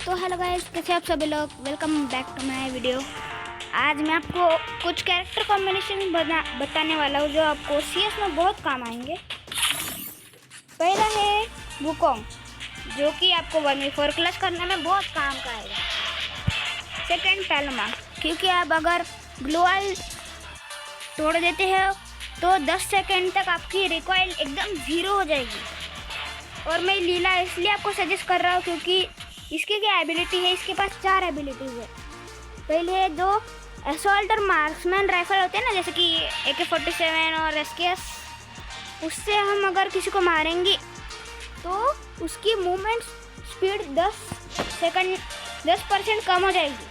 तो hello guys, कैसे आप सभी लोग। Welcome back to my video. आज मैं आपको कुछ कैरेक्टर कॉम्बिनेशन बताने वाला हूँ जो आपको CS में बहुत काम आएंगे। पहला है वुकोंग, जो कि आपको 1v4 क्लच करने में बहुत काम का आएगा। सेकंड पैलोमा, क्योंकि आप अगर ग्लोअल तोड़ देते हैं तो 10 सेकंड तक आपकी रिकॉइल एकदम 0 हो जाएगी। और मैं लीला इसलिए आपको सजेस्ट कर रहा हूँ क्योंकि इसकी क्या एबिलिटी है, इसके पास 4 एबिलिटीज़ है। पहले जो असॉल्ट और मार्क्समैन राइफल होते हैं ना, जैसे कि AK-47 और SKS, उससे हम अगर किसी को मारेंगे तो उसकी मूवमेंट स्पीड 10% कम हो जाएगी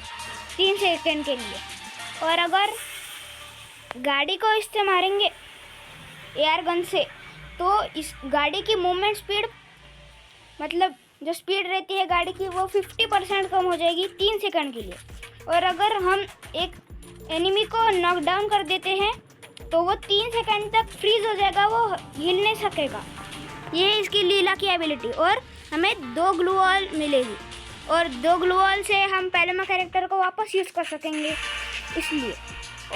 3 सेकंड के लिए। और अगर गाड़ी को इससे मारेंगे एयर गन से तो इस गाड़ी की मूवमेंट स्पीड, मतलब जो स्पीड रहती है गाड़ी की, वो 50% कम हो जाएगी 3 सेकंड के लिए। और अगर हम एक एनिमी को नॉकडाउन कर देते हैं तो वो 3 सेकंड तक फ्रीज हो जाएगा, वो हिल नहीं सकेगा। ये है इसकी लीला की एबिलिटी। और हमें 2 ग्लू वॉल मिलेगी और 2 ग्लू वॉल से हम पैलोमा कैरेक्टर को वापस यूज़ कर सकेंगे इसलिए।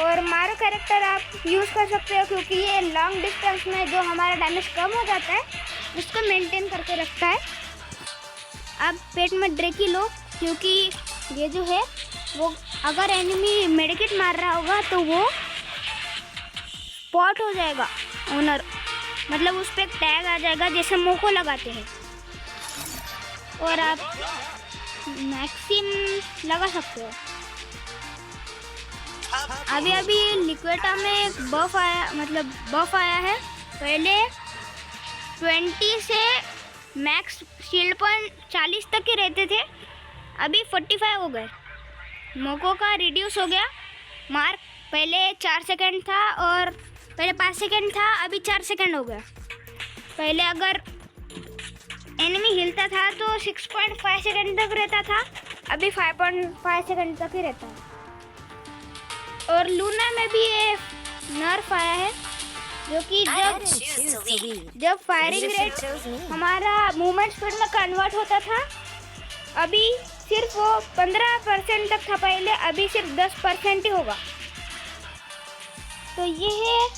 और मारो कैरेक्टर आप यूज़ कर सकते हो क्योंकि ये लॉन्ग डिस्टेंस में जो हमारा डैमेज कम हो जाता है उसको मेंटेन करके रखता है। आप पेट में ड्रेकी लो क्योंकि ये जो है वो अगर एनिमी मेडिकेट मार रहा होगा तो वो स्पॉट हो जाएगा ओनर, मतलब उस पर एक टैग आ जाएगा जैसे मोको लगाते हैं। और आप मैक्सिम लगा सकते हो। अभी लिक्विटा में एक बफ आया है। पहले 20 से मैक्स शील्ड पॉइंट 40 तक ही रहते थे, अभी 45 हो गए। मोको का रिड्यूस हो गया मार्क, पहले 4 सेकंड था और पहले 5 सेकंड था, अभी 4 सेकंड हो गया। पहले अगर एनिमी हिलता था तो 6.5 सेकंड तक रहता था, अभी 5.5 सेकंड तक ही रहता है। और लूना में भी ये नर्फ आया है जो कि जब फायरिंग रेट हमारा मूवमेंट स्पीड में कन्वर्ट होता था, अभी सिर्फ वो 15% तक था पहले, अभी सिर्फ 10% ही होगा। तो ये है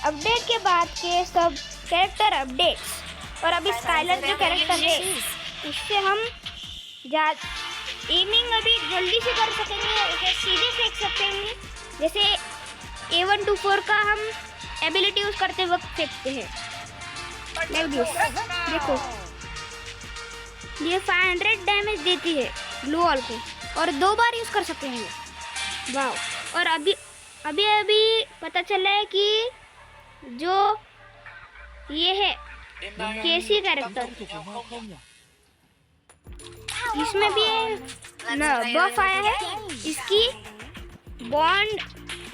अपडेट के बाद के सब कैरेक्टर अपडेट्स। और अभी स्काइलर जो कैरेक्टर है उससे हम एमिंग अभी जल्दी से कर सकेंगे, सीधे फेंक सकेंगे। जैसे A124 का हम एबिलिटी यूज करते वक्त फेंकते हैं। देखो ये 500 डैमेज देती है ब्लू वॉल को और 2 बार यूज कर सकते हैं। वाह। और अभी पता चला है कि जो ये है केसी कैरेक्टर, इसमें भी बफ आया है। इसकी बॉन्ड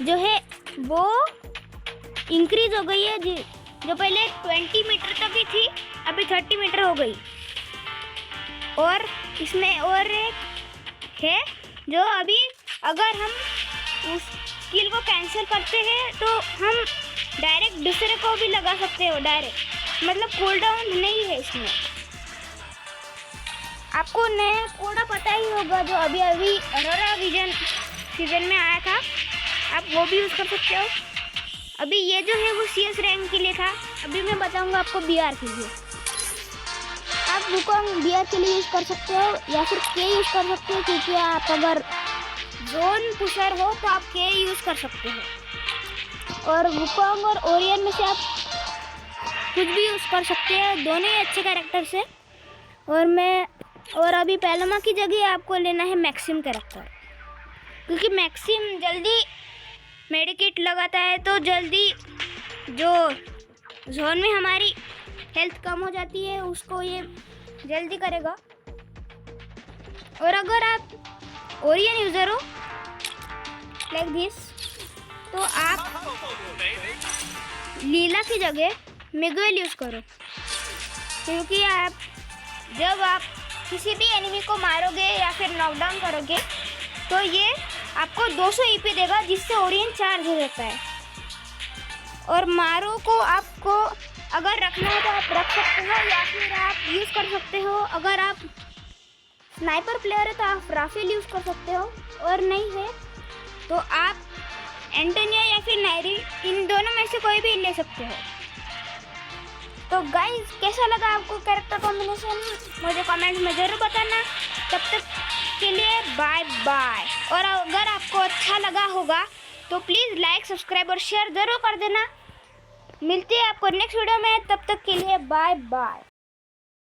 जो है वो इंक्रीज हो गई है, जो पहले 20 मीटर तक ही थी अभी 30 मीटर हो गई। और इसमें और एक है जो अभी अगर हम उस स्किल को कैंसिल करते हैं तो हम डायरेक्ट दूसरे को भी लगा सकते हो डायरेक्ट, मतलब कूल डाउन नहीं है इसमें। आपको नया कोड़ा पता ही होगा जो अभी अरोरा विजन सीजन में आया था, आप वो भी यूज़ कर सकते हो। अभी ये जो है वो CS रैंक के लिए था, अभी मैं बताऊंगा आपको BR के लिए। आप वुकोंग BR के लिए यूज़ कर सकते हो या फिर K यूज़ कर सकते हो, क्योंकि आप अगर जोन पुशर हो तो आप K यूज़ कर सकते हो। और वुकोंग और ओरियन में से आप कुछ भी यूज़ कर सकते हैं, दोनों ही अच्छे कैरेक्टर्स हैं। और अभी पैलोमा की जगह आपको लेना है मैक्सिम कैरेक्टर, क्योंकि मैक्सिम जल्दी मेडिकेट लगाता है तो जल्दी जो जोन में हमारी हेल्थ कम हो जाती है उसको ये जल्दी करेगा। और अगर आप ओरियन यूज़र हो लाइक दिस तो आप लीला की जगह मिगुएल यूज़ करो, क्योंकि जब आप किसी भी एनिमी को मारोगे या फिर नॉकडाउन करोगे तो ये आपको 200 EP देगा, जिससे ओरियन चार्ज हो जाता है। और मारो को आपको अगर रखना है तो आप रख सकते हो या फिर आप यूज़ कर सकते हो। अगर आप स्नाइपर प्लेयर है तो आप राफेल यूज़ कर सकते हो, और नहीं है तो आप एंटोनियो या फिर नायरी, इन दोनों में से कोई भी ले सकते हो। तो गाइस कैसा लगा आपको कैरेक्टर कॉम्बिनेशन, मुझे कमेंट में ज़रूर बताना। तब तक के लिए बाय बाय। और अगर आपको अच्छा लगा होगा तो प्लीज़ लाइक, सब्सक्राइब और शेयर ज़रूर कर देना। मिलते हैं आपको नेक्स्ट वीडियो में, तब तक के लिए बाय बाय।